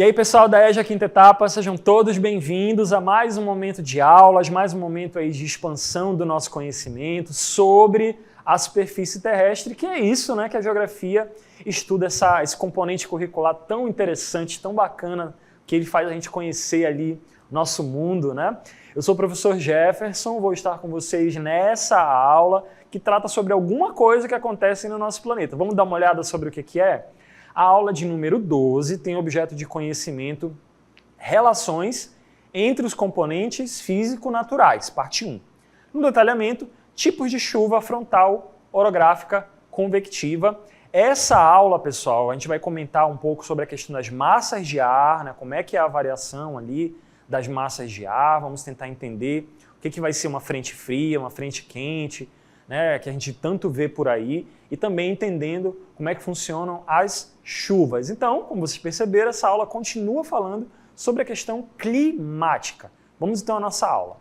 E aí, pessoal da EJA Quinta Etapa, sejam todos bem-vindos a mais um momento de aulas, mais um momento aí de expansão do nosso conhecimento sobre a superfície terrestre, que é isso, né, que a geografia estuda esse componente curricular tão interessante, tão bacana, que ele faz a gente conhecer ali nosso mundo, né? Eu sou o professor Jefferson, vou estar com vocês nessa aula que trata sobre alguma coisa que acontece no nosso planeta. Vamos dar uma olhada sobre o que é? A aula de número 12 tem objeto de conhecimento relações entre os componentes físico-naturais, parte 1. No detalhamento, tipos de chuva frontal, orográfica, convectiva. Essa aula, pessoal, a gente vai comentar um pouco sobre a questão das massas de ar, né? Como é que é a variação ali das massas de ar, vamos tentar entender o que vai ser uma frente fria, uma frente quente, né, que a gente tanto vê por aí, e também entendendo como é que funcionam as chuvas. Então, como vocês perceberam, essa aula continua falando sobre a questão climática. Vamos então à nossa aula.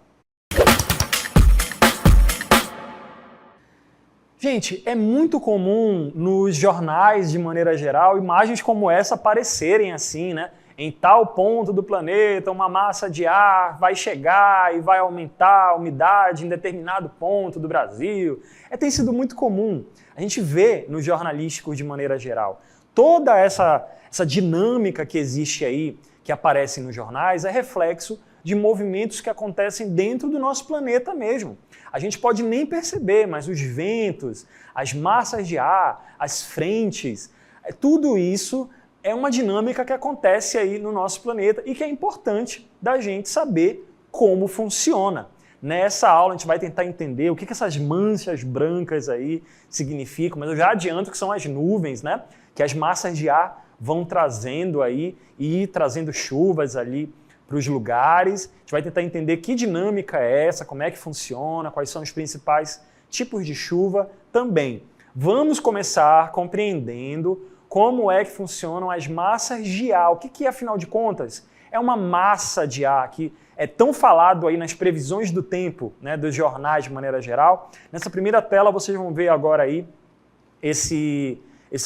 Gente, é muito comum nos jornais, de maneira geral, imagens como essa aparecerem assim, né? Em tal ponto do planeta, uma massa de ar vai chegar e vai aumentar a umidade em determinado ponto do Brasil. Tem sido muito comum. A gente vê nos jornalísticos de maneira geral. Toda essa dinâmica que existe aí, que aparece nos jornais, é reflexo de movimentos que acontecem dentro do nosso planeta mesmo. A gente pode nem perceber, mas os ventos, as massas de ar, as frentes, tudo isso é uma dinâmica que acontece aí no nosso planeta e que é importante da gente saber como funciona. Nessa aula a gente vai tentar entender o que essas manchas brancas aí significam, mas eu já adianto que são as nuvens, né? Que as massas de ar vão trazendo aí e trazendo chuvas ali para os lugares. A gente vai tentar entender que dinâmica é essa, como é que funciona, quais são os principais tipos de chuva também. Vamos começar compreendendo como é que funcionam as massas de ar. O que é, afinal de contas? É uma massa de ar que é tão falado aí nas previsões do tempo, né, dos jornais de maneira geral. Nessa primeira tela vocês vão ver agora aí esse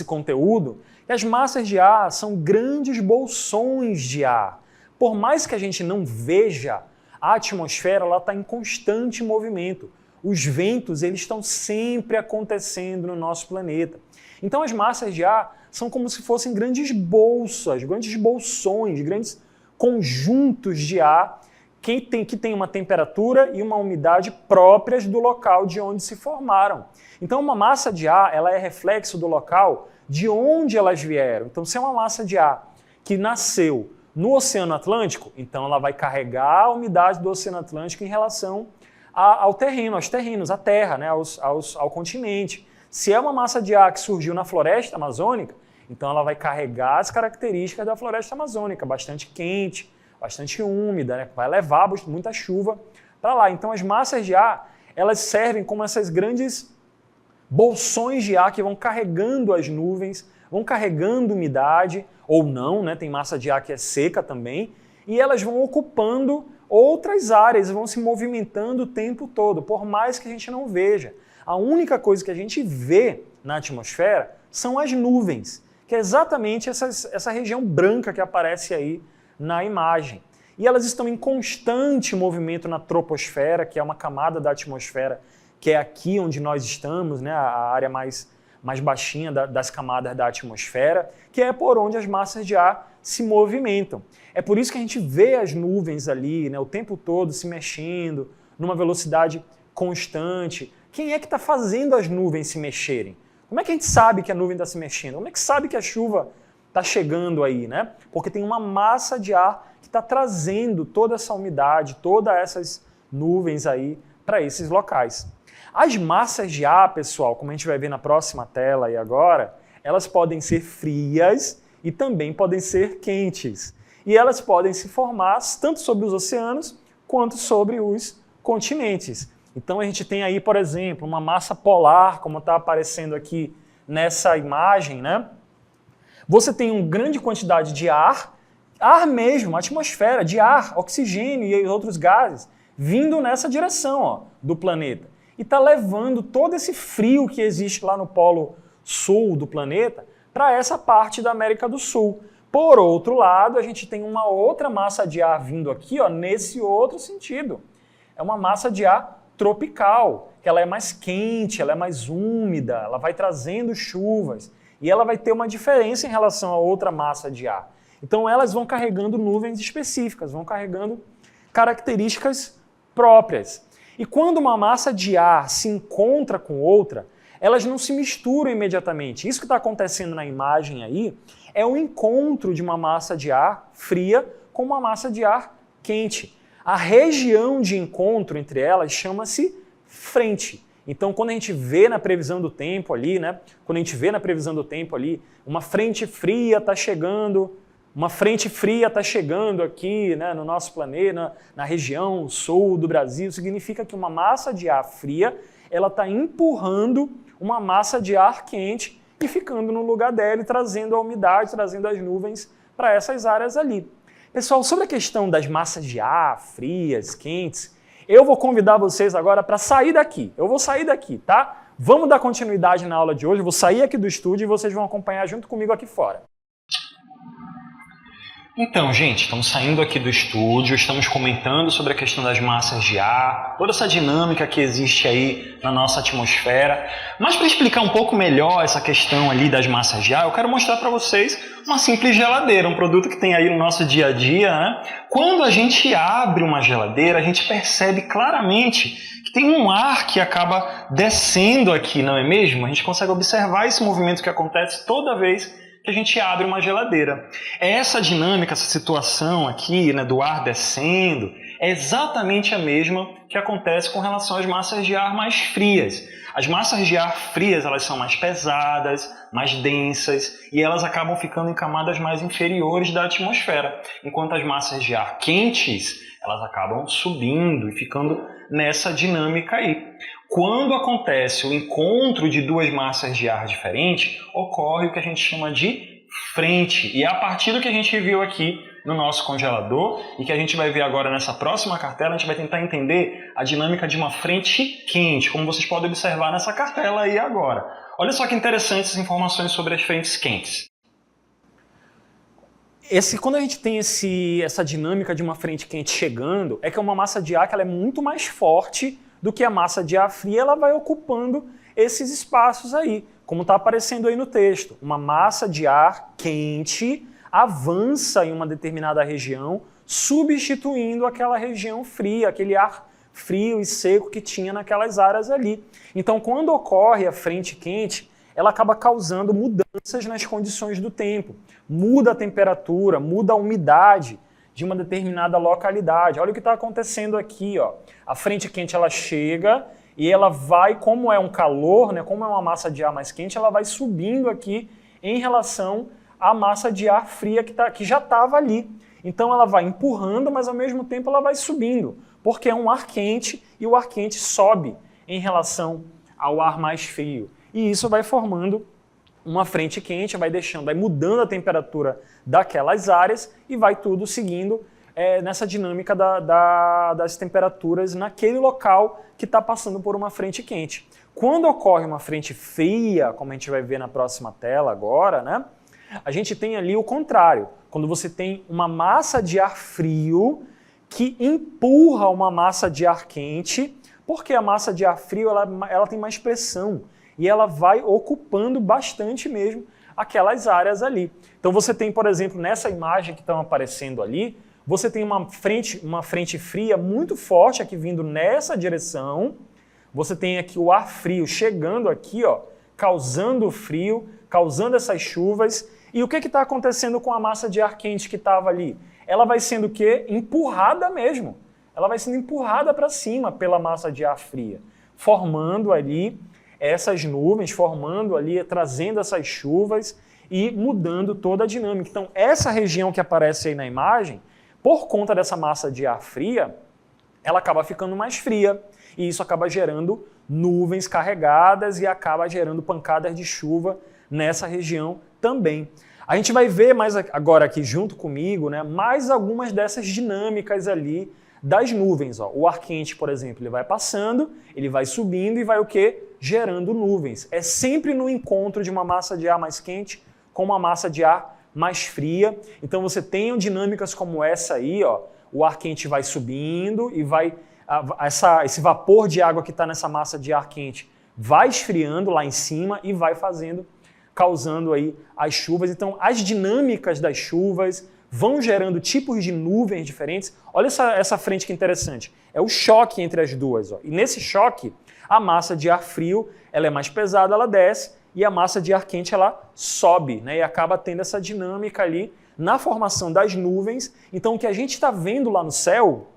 conteúdo. E as massas de ar são grandes bolsões de ar. Por mais que a gente não veja, a atmosfera está em constante movimento. Os ventos eles estão sempre acontecendo no nosso planeta. Então as massas de ar são como se fossem grandes bolsas, grandes bolsões, grandes conjuntos de ar que tem uma temperatura e uma umidade próprias do local de onde se formaram. Então uma massa de ar ela é reflexo do local de onde elas vieram. Então se é uma massa de ar que nasceu no Oceano Atlântico, então ela vai carregar a umidade do Oceano Atlântico em relação ao terreno, aos terrenos, à terra, né, ao continente. Se é uma massa de ar que surgiu na floresta amazônica, então ela vai carregar as características da floresta amazônica, bastante quente, bastante úmida, né? Vai levar muita chuva para lá. Então as massas de ar, elas servem como essas grandes bolsões de ar que vão carregando as nuvens, vão carregando umidade, ou não, né? Tem massa de ar que é seca também, e elas vão ocupando outras áreas, vão se movimentando o tempo todo, por mais que a gente não veja. A única coisa que a gente vê na atmosfera são as nuvens, que é exatamente essa região branca que aparece aí na imagem. E elas estão em constante movimento na troposfera, que é uma camada da atmosfera, que é aqui onde nós estamos, né, a área mais baixinha das camadas da atmosfera, que é por onde as massas de ar se movimentam. É por isso que a gente vê as nuvens ali, né, o tempo todo se mexendo, numa velocidade constante. Quem é que está fazendo as nuvens se mexerem? Como é que a gente sabe que a nuvem está se mexendo? Como é que sabe que a chuva está chegando aí, né? Porque tem uma massa de ar que está trazendo toda essa umidade, todas essas nuvens aí para esses locais. As massas de ar, pessoal, como a gente vai ver na próxima tela aí agora, elas podem ser frias e também podem ser quentes. E elas podem se formar tanto sobre os oceanos quanto sobre os continentes. Então a gente tem aí, por exemplo, uma massa polar, como está aparecendo aqui nessa imagem, né? Você tem uma grande quantidade de ar mesmo, atmosfera de ar, oxigênio e outros gases, vindo nessa direção, ó, do planeta. E está levando todo esse frio que existe lá no polo sul do planeta para essa parte da América do Sul. Por outro lado, a gente tem uma outra massa de ar vindo aqui, ó, nesse outro sentido. É uma massa de ar tropical, que ela é mais quente, ela é mais úmida, ela vai trazendo chuvas e ela vai ter uma diferença em relação a outra massa de ar. Então elas vão carregando nuvens específicas, vão carregando características próprias. E quando uma massa de ar se encontra com outra, elas não se misturam imediatamente. Isso que está acontecendo na imagem aí é o encontro de uma massa de ar fria com uma massa de ar quente. A região de encontro entre elas chama-se frente. Então, quando a gente vê na previsão do tempo ali, né? Quando a gente vê na previsão do tempo ali, uma frente fria está chegando, aqui, né, no nosso planeta, na região sul do Brasil, significa que uma massa de ar fria, ela está empurrando uma massa de ar quente e ficando no lugar dela e trazendo a umidade, trazendo as nuvens para essas áreas ali. Pessoal, sobre a questão das massas de ar frias, quentes, eu vou convidar vocês agora para sair daqui. Eu vou sair daqui, tá? Vamos dar continuidade na aula de hoje. Eu vou sair aqui do estúdio e vocês vão acompanhar junto comigo aqui fora. Então, gente, estamos saindo aqui do estúdio, estamos comentando sobre a questão das massas de ar, toda essa dinâmica que existe aí na nossa atmosfera. Mas para explicar um pouco melhor essa questão ali das massas de ar, eu quero mostrar para vocês uma simples geladeira, um produto que tem aí no nosso dia a dia, né? Quando a gente abre uma geladeira, a gente percebe claramente que tem um ar que acaba descendo aqui, não é mesmo? A gente consegue observar esse movimento que acontece toda vez que a gente abre uma geladeira. Essa dinâmica, essa situação aqui, né, do ar descendo, é exatamente a mesma que acontece com relação às massas de ar mais frias. As massas de ar frias, elas são mais pesadas, mais densas, e elas acabam ficando em camadas mais inferiores da atmosfera, enquanto as massas de ar quentes, elas acabam subindo e ficando nessa dinâmica aí. Quando acontece o encontro de duas massas de ar diferentes, ocorre o que a gente chama de frente. E é a partir do que a gente viu aqui no nosso congelador e que a gente vai ver agora nessa próxima cartela, a gente vai tentar entender a dinâmica de uma frente quente, como vocês podem observar nessa cartela aí agora. Olha só que interessantes essas informações sobre as frentes quentes. Quando a gente tem essa dinâmica de uma frente quente chegando, é que uma massa de ar que ela é muito mais forte do que a massa de ar fria, ela vai ocupando esses espaços aí, como está aparecendo aí no texto. Uma massa de ar quente avança em uma determinada região, substituindo aquela região fria, aquele ar frio e seco que tinha naquelas áreas ali. Então, quando ocorre a frente quente, ela acaba causando mudanças nas condições do tempo. Muda a temperatura, muda a umidade de uma determinada localidade. Olha o que está acontecendo aqui, ó. A frente quente ela chega e ela vai, como é um calor, né, como é uma massa de ar mais quente, ela vai subindo aqui em relação à massa de ar fria que já estava ali. Então ela vai empurrando, mas ao mesmo tempo ela vai subindo, porque é um ar quente e o ar quente sobe em relação ao ar mais frio. E isso vai formando uma frente quente, vai mudando a temperatura daquelas áreas e vai tudo seguindo nessa dinâmica das temperaturas naquele local que está passando por uma frente quente. Quando ocorre uma frente fria, como a gente vai ver na próxima tela agora, né, a gente tem ali o contrário. Quando você tem uma massa de ar frio que empurra uma massa de ar quente, porque a massa de ar frio ela tem mais pressão. E ela vai ocupando bastante mesmo aquelas áreas ali. Então você tem, por exemplo, nessa imagem que estão aparecendo ali, você tem uma frente fria muito forte aqui vindo nessa direção. Você tem aqui o ar frio chegando aqui, ó, causando frio, causando essas chuvas. E o que está acontecendo com a massa de ar quente que estava ali? Ela vai sendo o quê? Empurrada mesmo. Ela vai sendo empurrada para cima pela massa de ar fria, formando ali essas nuvens, formando ali, trazendo essas chuvas e mudando toda a dinâmica. Então, essa região que aparece aí na imagem, por conta dessa massa de ar fria, ela acaba ficando mais fria e isso acaba gerando nuvens carregadas e acaba gerando pancadas de chuva nessa região também. A gente vai ver mais agora aqui junto comigo, né, mais algumas dessas dinâmicas ali das nuvens. Ó. O ar quente, por exemplo, ele vai passando, ele vai subindo e vai o quê? Gerando nuvens. É sempre no encontro de uma massa de ar mais quente com uma massa de ar mais fria. Então você tem dinâmicas como essa aí, ó, o ar quente vai subindo e esse vapor de água que está nessa massa de ar quente vai esfriando lá em cima e vai causando aí as chuvas. Então as dinâmicas das chuvas vão gerando tipos de nuvens diferentes. Olha essa frente que interessante. É o choque entre as duas. Ó. E nesse choque, a massa de ar frio ela é mais pesada, ela desce, e a massa de ar quente ela sobe, né? E acaba tendo essa dinâmica ali na formação das nuvens. Então o que a gente está vendo lá no céu,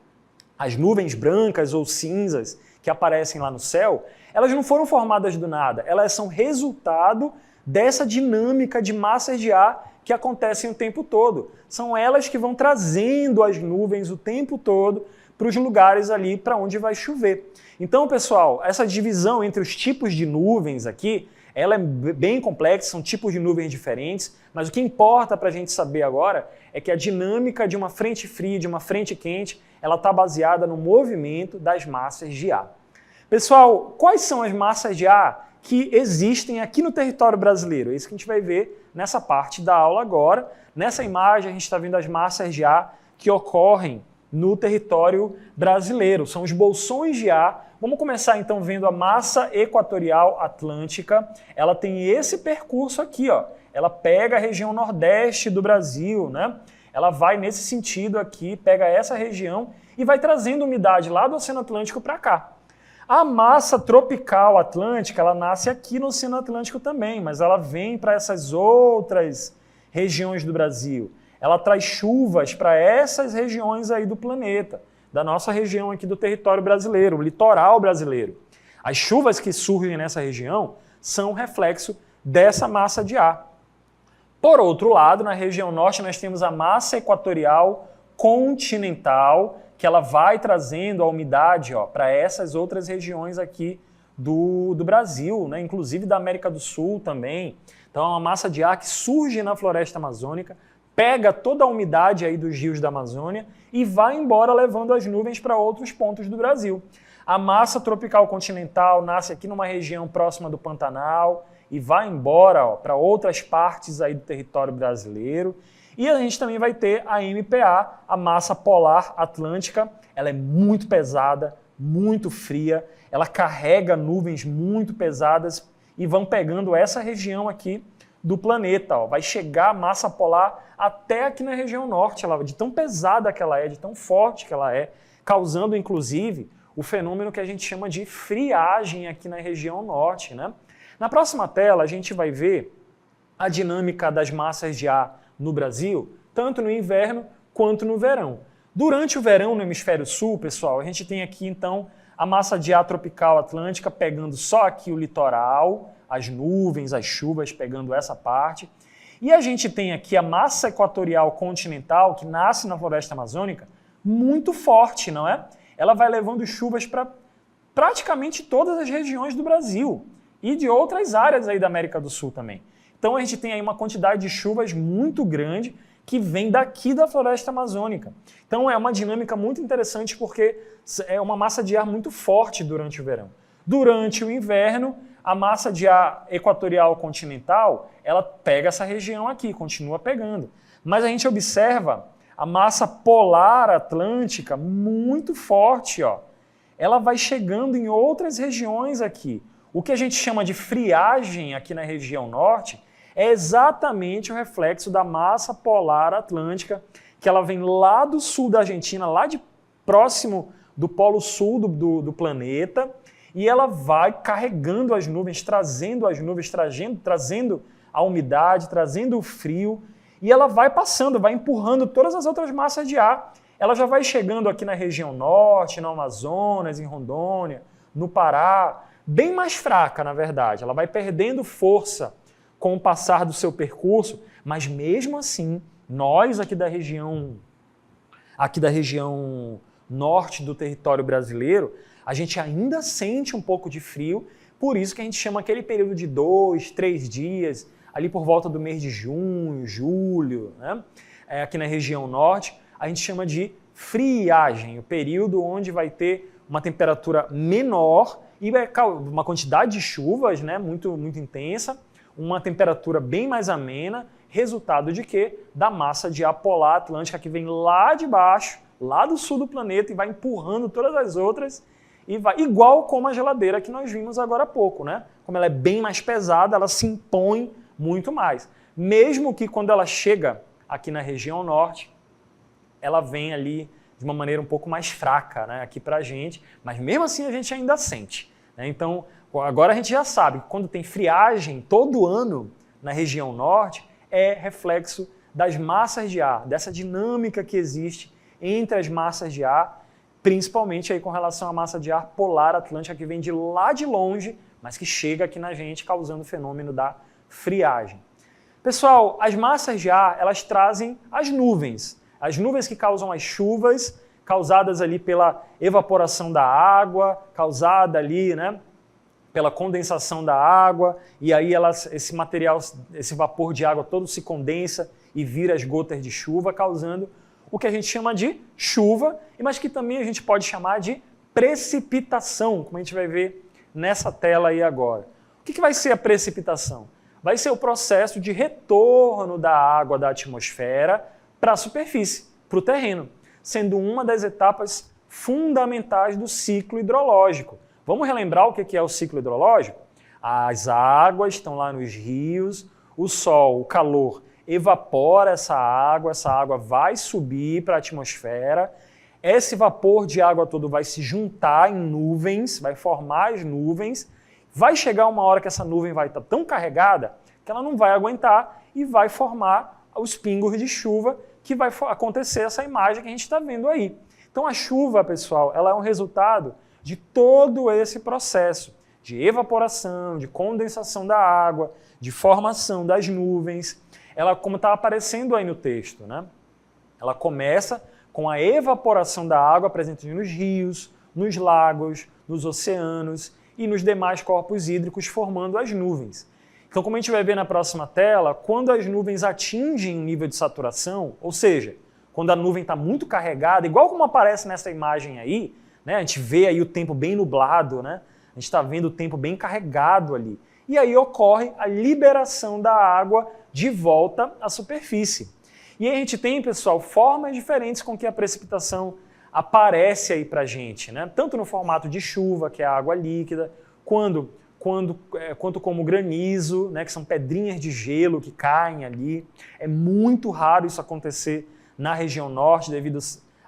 as nuvens brancas ou cinzas que aparecem lá no céu, elas não foram formadas do nada, elas são resultado dessa dinâmica de massas de ar que acontecem o tempo todo. São elas que vão trazendo as nuvens o tempo todo para os lugares ali para onde vai chover. Então, pessoal, essa divisão entre os tipos de nuvens aqui, ela é bem complexa, são tipos de nuvens diferentes, mas o que importa para a gente saber agora é que a dinâmica de uma frente fria e de uma frente quente, ela está baseada no movimento das massas de ar. Pessoal, quais são as massas de ar que existem aqui no território brasileiro? É isso que a gente vai ver nessa parte da aula agora. Nessa imagem a gente está vendo as massas de ar que ocorrem no território brasileiro. São os bolsões de ar. Vamos começar então vendo a massa equatorial atlântica. Ela tem esse percurso aqui, ó. Ela pega a região nordeste do Brasil, né? Ela vai nesse sentido aqui, pega essa região e vai trazendo umidade lá do Oceano Atlântico para cá. A massa tropical atlântica, ela nasce aqui no Oceano Atlântico também, mas ela vem para essas outras regiões do Brasil. Ela traz chuvas para essas regiões aí do planeta, da nossa região aqui do território brasileiro, o litoral brasileiro. As chuvas que surgem nessa região são reflexo dessa massa de ar. Por outro lado, na região norte, nós temos a massa equatorial continental, que ela vai trazendo a umidade para essas outras regiões aqui do Brasil, né? Inclusive da América do Sul também. Então é uma massa de ar que surge na floresta amazônica, pega toda a umidade aí dos rios da Amazônia e vai embora levando as nuvens para outros pontos do Brasil. A massa tropical continental nasce aqui numa região próxima do Pantanal e vai embora para outras partes aí do território brasileiro. E a gente também vai ter a MPA, a massa polar atlântica. Ela é muito pesada, muito fria, ela carrega nuvens muito pesadas e vão pegando essa região aqui do planeta. Ó. Vai chegar a massa polar até aqui na região norte, de tão pesada que ela é, de tão forte que ela é, causando inclusive o fenômeno que a gente chama de friagem aqui na região norte, né? Na próxima tela a gente vai ver a dinâmica das massas de ar no Brasil, tanto no inverno quanto no verão. Durante o verão no hemisfério sul, pessoal, a gente tem aqui então a massa de ar tropical atlântica pegando só aqui o litoral, as nuvens, as chuvas pegando essa parte. E a gente tem aqui a massa equatorial continental, que nasce na floresta amazônica, muito forte, não é? Ela vai levando chuvas para praticamente todas as regiões do Brasil e de outras áreas aí da América do Sul também. Então a gente tem aí uma quantidade de chuvas muito grande que vem daqui da floresta amazônica. Então é uma dinâmica muito interessante porque é uma massa de ar muito forte durante o verão. Durante o inverno, a massa de ar equatorial continental, ela pega essa região aqui, continua pegando. Mas a gente observa a massa polar atlântica muito forte, ó. Ela vai chegando em outras regiões aqui. O que a gente chama de friagem aqui na região norte é exatamente o reflexo da massa polar atlântica, que ela vem lá do sul da Argentina, lá de próximo do polo sul do planeta, e ela vai carregando as nuvens, trazendo a umidade, trazendo o frio, e ela vai passando, vai empurrando todas as outras massas de ar. Ela já vai chegando aqui na região norte, no Amazonas, em Rondônia, no Pará, bem mais fraca, na verdade. Ela vai perdendo força com o passar do seu percurso, mas mesmo assim, nós aqui da região norte do território brasileiro, a gente ainda sente um pouco de frio, por isso que a gente chama aquele período de 2, 3 dias, ali por volta do mês de junho, julho, né? Aqui na região norte, a gente chama de friagem, o período onde vai ter uma temperatura menor e uma quantidade de chuvas, né, muito intensa, uma temperatura bem mais amena resultado de quê? Da massa de ar polar atlântica que vem lá de baixo, lá do sul do planeta, e vai empurrando todas as outras, e vai igual como a geladeira que nós vimos agora há pouco, né? Como ela é bem mais pesada, ela se impõe muito mais. Mesmo que quando ela chega aqui na região norte, ela vem ali de uma maneira um pouco mais fraca, né, aqui para a gente, mas mesmo assim a gente ainda sente, né? Então, agora a gente já sabe que quando tem friagem todo ano na região norte, é reflexo das massas de ar, dessa dinâmica que existe entre as massas de ar, principalmente aí com relação à massa de ar polar atlântica que vem de lá de longe, mas que chega aqui na gente causando o fenômeno da friagem. Pessoal, as massas de ar, elas trazem as nuvens que causam as chuvas, causadas ali pela evaporação da água, causada ali, né, pela condensação da água, e aí esse material, esse vapor de água todo se condensa e vira as gotas de chuva, causando o que a gente chama de chuva, mas que também a gente pode chamar de precipitação, como a gente vai ver nessa tela aí agora. O que vai ser a precipitação? Vai ser o processo de retorno da água da atmosfera para a superfície, para o terreno, sendo uma das etapas fundamentais do ciclo hidrológico. Vamos relembrar o que é o ciclo hidrológico? As águas estão lá nos rios, o sol, o calor, evapora essa água vai subir para a atmosfera, esse vapor de água todo vai se juntar em nuvens, vai formar as nuvens, vai chegar uma hora que essa nuvem vai estar tão carregada que ela não vai aguentar e vai formar os pingos de chuva, que vai acontecer essa imagem que a gente está vendo aí. Então a chuva, pessoal, ela é um resultado de todo esse processo de evaporação, de condensação da água, de formação das nuvens. Ela, como está aparecendo aí no texto, né? Ela começa com a evaporação da água presente nos rios, nos lagos, nos oceanos e nos demais corpos hídricos, formando as nuvens. Então, como a gente vai ver na próxima tela, quando as nuvens atingem um nível de saturação, ou seja, quando a nuvem está muito carregada, igual como aparece nessa imagem aí, né, a gente vê aí o tempo bem nublado, né, a gente está vendo o tempo bem carregado ali. E aí ocorre a liberação da água de volta à superfície. E aí a gente tem, pessoal, formas diferentes com que a precipitação aparece aí para a gente, né? Tanto no formato de chuva, que é a água líquida, quanto como granizo, né, que são pedrinhas de gelo que caem ali. É muito raro isso acontecer na região norte, devido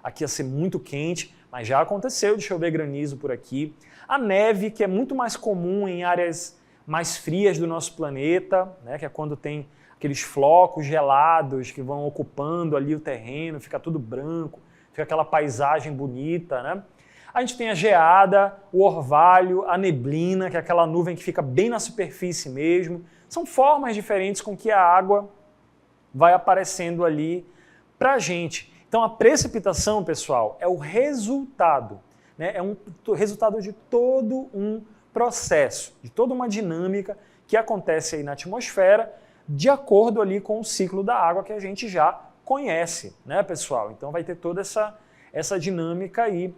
aqui a ser muito quente, mas já aconteceu de chover granizo por aqui. A neve, que é muito mais comum em áreas mais frias do nosso planeta, né, que é quando tem aqueles flocos gelados que vão ocupando ali o terreno, fica tudo branco, fica aquela paisagem bonita, né? A gente tem a geada, o orvalho, a neblina, que é aquela nuvem que fica bem na superfície mesmo. São formas diferentes com que a água vai aparecendo ali para a gente. Então a precipitação, pessoal, é o resultado, né? É um resultado de todo um processo, de toda uma dinâmica que acontece aí na atmosfera, de acordo ali com o ciclo da água que a gente já conhece, né, pessoal? Então vai ter toda essa dinâmica aí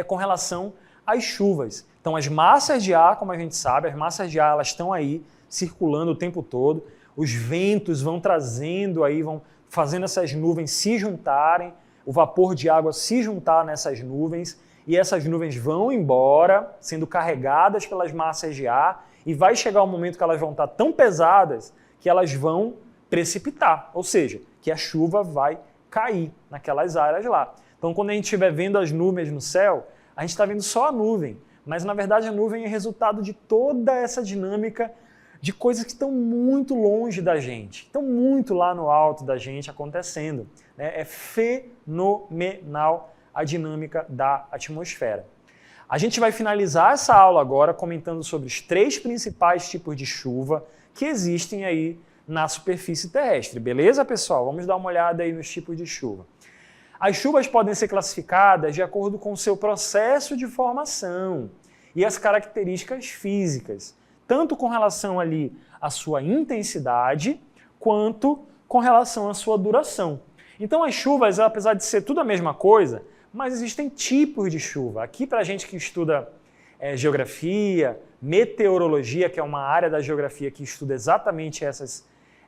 com relação às chuvas. Então as massas de ar, como a gente sabe, as massas de ar elas estão aí circulando o tempo todo, os ventos vão trazendo aí, vão fazendo essas nuvens se juntarem, o vapor de água se juntar nessas nuvens, e essas nuvens vão embora, sendo carregadas pelas massas de ar, e vai chegar um momento que elas vão estar tão pesadas que elas vão precipitar, ou seja, que a chuva vai cair naquelas áreas lá. Então, quando a gente estiver vendo as nuvens no céu, a gente está vendo só a nuvem, mas na verdade a nuvem é resultado de toda essa dinâmica de coisas que estão muito longe da gente, estão muito lá no alto da gente acontecendo, né? É fenomenal a dinâmica da atmosfera. A gente vai finalizar essa aula agora comentando sobre os 3 principais tipos de chuva que existem aí na superfície terrestre. Beleza, pessoal? Vamos dar uma olhada aí nos tipos de chuva. As chuvas podem ser classificadas de acordo com o seu processo de formação e as características físicas, tanto com relação ali à sua intensidade, quanto com relação à sua duração. Então as chuvas, apesar de ser tudo a mesma coisa, mas existem tipos de chuva. Aqui, para a gente que estuda geografia, meteorologia, que é uma área da geografia que estuda exatamente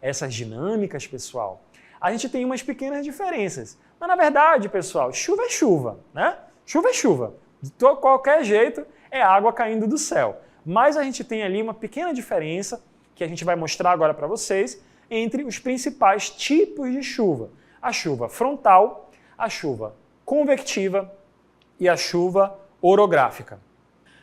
essas dinâmicas, pessoal, a gente tem umas pequenas diferenças. Mas, na verdade, pessoal, chuva é chuva, né? Chuva é chuva. De qualquer jeito, é água caindo do céu. Mas a gente tem ali uma pequena diferença, que a gente vai mostrar agora para vocês, entre os principais tipos de chuva. A chuva frontal, a chuva convectiva e a chuva orográfica.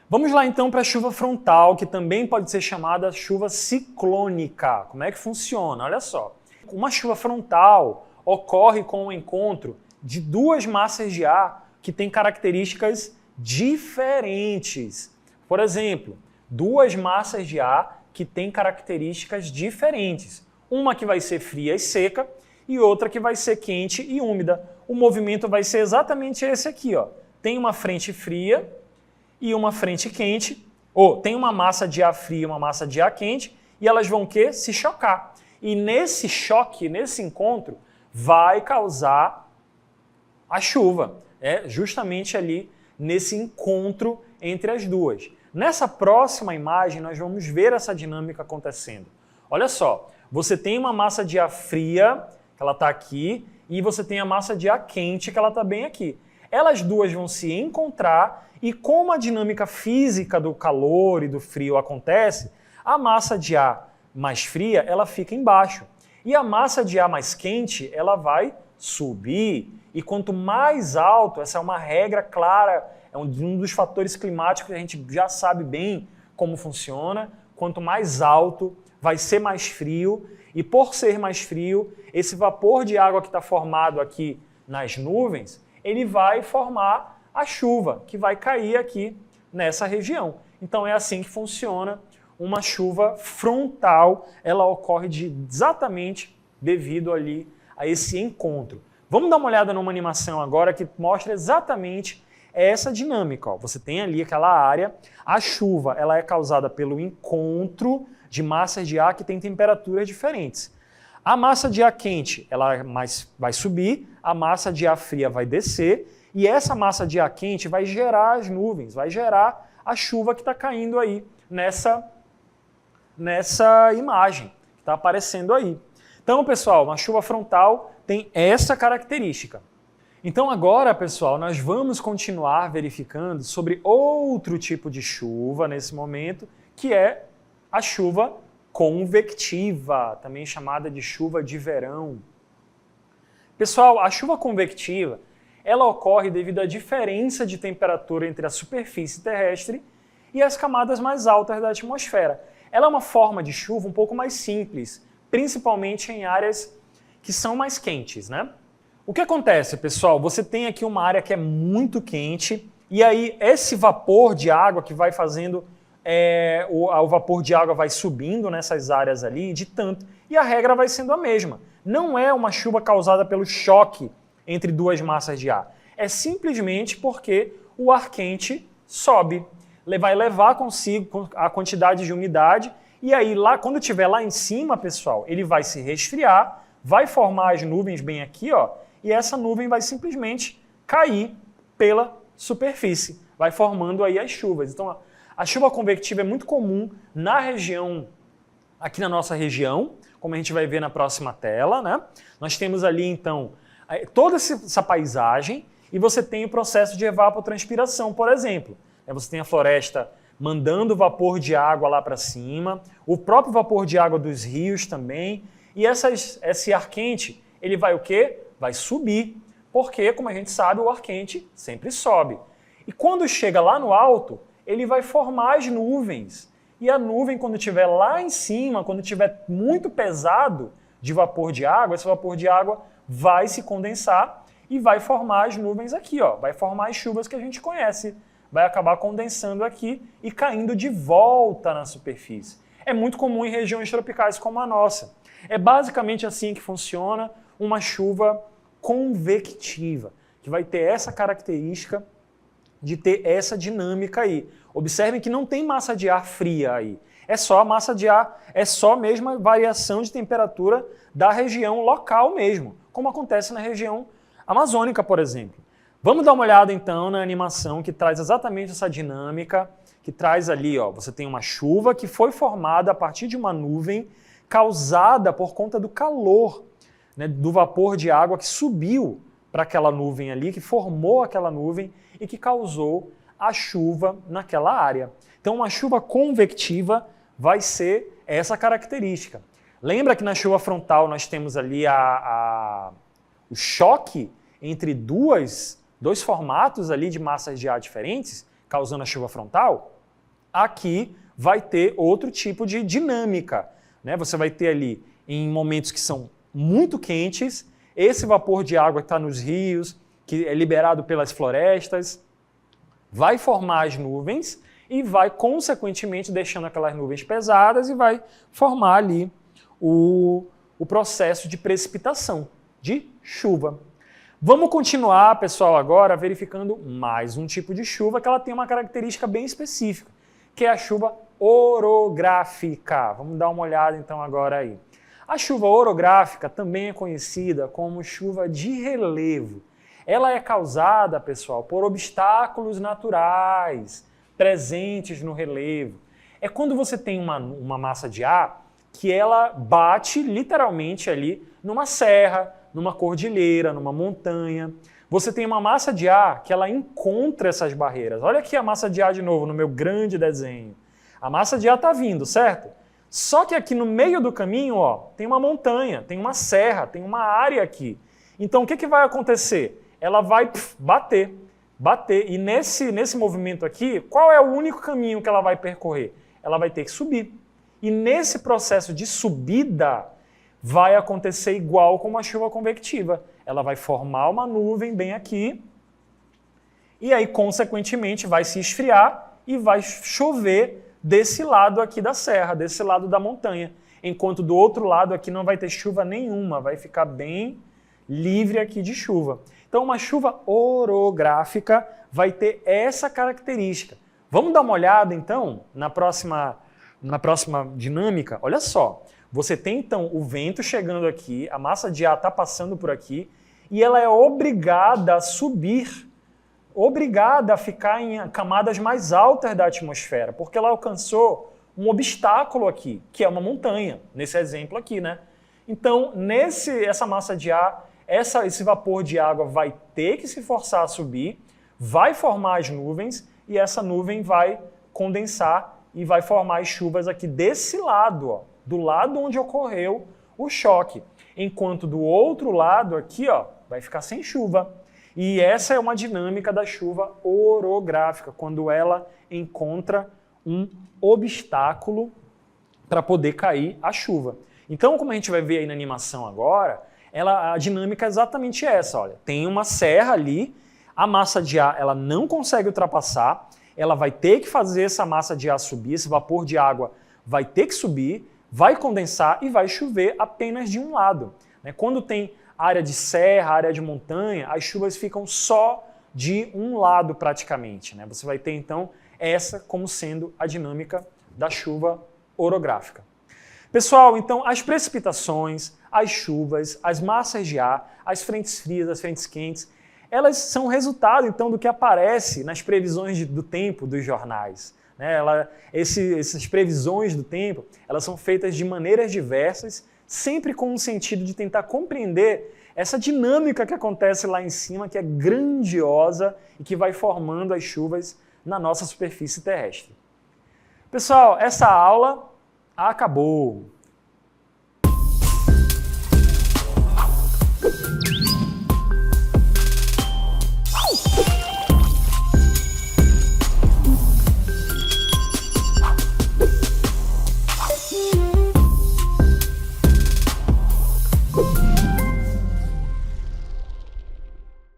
Vamos lá então para a chuva frontal, que também pode ser chamada chuva ciclônica. Como é que funciona? Olha só. Uma chuva frontal ocorre com o encontro de duas massas de ar que têm características diferentes. Por exemplo, duas massas de ar que têm características diferentes. Uma que vai ser fria e seca e outra que vai ser quente e úmida. O movimento vai ser exatamente esse aqui, ó. Tem uma frente fria e uma frente quente, ou tem uma massa de ar fria e uma massa de ar quente, e elas vão se chocar. E nesse choque, nesse encontro, vai causar a chuva. É justamente ali nesse encontro entre as duas. Nessa próxima imagem, nós vamos ver essa dinâmica acontecendo. Olha só, você tem uma massa de ar fria, que ela está aqui, e você tem a massa de ar quente, que ela está bem aqui. Elas duas vão se encontrar e como a dinâmica física do calor e do frio acontece, a massa de ar mais fria ela fica embaixo. E a massa de ar mais quente ela vai subir. E quanto mais alto, essa é uma regra clara, é um dos fatores climáticos que a gente já sabe bem como funciona. Quanto mais alto, vai ser mais frio. E por ser mais frio, esse vapor de água que está formado aqui nas nuvens, ele vai formar a chuva, que vai cair aqui nessa região. Então é assim que funciona uma chuva frontal. Ela ocorre exatamente devido ali a esse encontro. Vamos dar uma olhada numa animação agora que mostra exatamente essa dinâmica. Ó. Você tem ali aquela área, a chuva ela é causada pelo encontro de massas de ar que têm temperaturas diferentes. A massa de ar quente ela vai subir, a massa de ar fria vai descer, e essa massa de ar quente vai gerar as nuvens, vai gerar a chuva que está caindo aí nessa imagem que está aparecendo aí. Então, pessoal, uma chuva frontal tem essa característica. Então agora, pessoal, nós vamos continuar verificando sobre outro tipo de chuva nesse momento, que é a chuva convectiva, também chamada de chuva de verão. Pessoal, a chuva convectiva, ela ocorre devido à diferença de temperatura entre a superfície terrestre e as camadas mais altas da atmosfera. Ela é uma forma de chuva um pouco mais simples, principalmente em áreas que são mais quentes, né? O que acontece, pessoal? Você tem aqui uma área que é muito quente e aí esse vapor de água que vai fazendo, o vapor de água vai subindo nessas áreas ali de tanto e a regra vai sendo a mesma. Não é uma chuva causada pelo choque entre duas massas de ar. É simplesmente porque o ar quente sobe, vai levar consigo a quantidade de umidade e aí lá, quando estiver lá em cima, pessoal, ele vai se resfriar, vai formar as nuvens bem aqui, ó, e essa nuvem vai simplesmente cair pela superfície, vai formando aí as chuvas. Então, a chuva convectiva é muito comum na região, aqui na nossa região, como a gente vai ver na próxima tela, né? Nós temos ali, então, toda essa paisagem e você tem o processo de evapotranspiração, por exemplo. Você tem a floresta mandando vapor de água lá para cima, o próprio vapor de água dos rios também, e esse ar quente, ele vai o quê? Vai subir, porque, como a gente sabe, o ar quente sempre sobe. E quando chega lá no alto, ele vai formar as nuvens. E a nuvem, quando estiver lá em cima, quando estiver muito pesado de vapor de água, esse vapor de água vai se condensar e vai formar as nuvens aqui, ó, vai formar as chuvas que a gente conhece. Vai acabar condensando aqui e caindo de volta na superfície. É muito comum em regiões tropicais como a nossa. É basicamente assim que funciona uma chuva convectiva, que vai ter essa característica de ter essa dinâmica aí. Observem que não tem massa de ar fria aí. É só a massa de ar, é só mesmo a variação de temperatura da região local mesmo, como acontece na região amazônica, por exemplo. Vamos dar uma olhada então na animação que traz exatamente essa dinâmica, que traz ali, ó, você tem uma chuva que foi formada a partir de uma nuvem causada por conta do calor, né, do vapor de água que subiu para aquela nuvem ali, que formou aquela nuvem e que causou a chuva naquela área. Então, uma chuva convectiva vai ser essa característica. Lembra que na chuva frontal nós temos ali o choque entre dois formatos ali de massas de ar diferentes, causando a chuva frontal? Aqui vai ter outro tipo de dinâmica, né? Você vai ter ali, em momentos que são muito quentes, esse vapor de água que está nos rios, que é liberado pelas florestas, vai formar as nuvens e vai, consequentemente, deixando aquelas nuvens pesadas e vai formar ali o processo de precipitação, de chuva. Vamos continuar, pessoal, agora verificando mais um tipo de chuva que ela tem uma característica bem específica, que é a chuva orográfica. Vamos dar uma olhada então agora aí. A chuva orográfica também é conhecida como chuva de relevo. Ela é causada, pessoal, por obstáculos naturais presentes no relevo. É quando você tem uma massa de ar que ela bate literalmente ali numa serra, numa cordilheira, numa montanha. Você tem uma massa de ar que ela encontra essas barreiras. Olha aqui a massa de ar de novo no meu grande desenho. A massa de ar está vindo, certo? Só que aqui no meio do caminho, ó, tem uma montanha, tem uma serra, tem uma área aqui. Então o que vai acontecer? Ela vai bater. E nesse movimento aqui, qual é o único caminho que ela vai percorrer? Ela vai ter que subir. E nesse processo de subida, vai acontecer igual com uma chuva convectiva. Ela vai formar uma nuvem bem aqui, e aí, consequentemente, vai se esfriar e vai chover desse lado aqui da serra, desse lado da montanha. Enquanto do outro lado aqui não vai ter chuva nenhuma, vai ficar bem livre aqui de chuva. Então, uma chuva orográfica vai ter essa característica. Vamos dar uma olhada, então, na próxima dinâmica? Olha só, você tem, então, o vento chegando aqui, a massa de ar está passando por aqui, e ela é obrigada a subir, obrigada a ficar em camadas mais altas da atmosfera, porque ela alcançou um obstáculo aqui, que é uma montanha, nesse exemplo aqui, né? Então, essa massa de ar, esse vapor de água vai ter que se forçar a subir, vai formar as nuvens, e essa nuvem vai condensar e vai formar as chuvas aqui desse lado, ó, do lado onde ocorreu o choque. Enquanto do outro lado aqui, ó, vai ficar sem chuva. E essa é uma dinâmica da chuva orográfica, quando ela encontra um obstáculo para poder cair a chuva. Então, como a gente vai ver aí na animação agora, a dinâmica é exatamente essa. Olha, tem uma serra ali, a massa de ar ela não consegue ultrapassar, ela vai ter que fazer essa massa de ar subir, esse vapor de água vai ter que subir, vai condensar e vai chover apenas de um lado. Quando tem área de serra, área de montanha, as chuvas ficam só de um lado praticamente. Você vai ter então essa como sendo a dinâmica da chuva orográfica. Pessoal, então as precipitações, as chuvas, as massas de ar, as frentes frias, as frentes quentes, elas são resultado então do que aparece nas previsões do tempo dos jornais. Essas previsões do tempo, elas são feitas de maneiras diversas, sempre com o sentido de tentar compreender essa dinâmica que acontece lá em cima, que é grandiosa e que vai formando as chuvas na nossa superfície terrestre. Pessoal, essa aula acabou.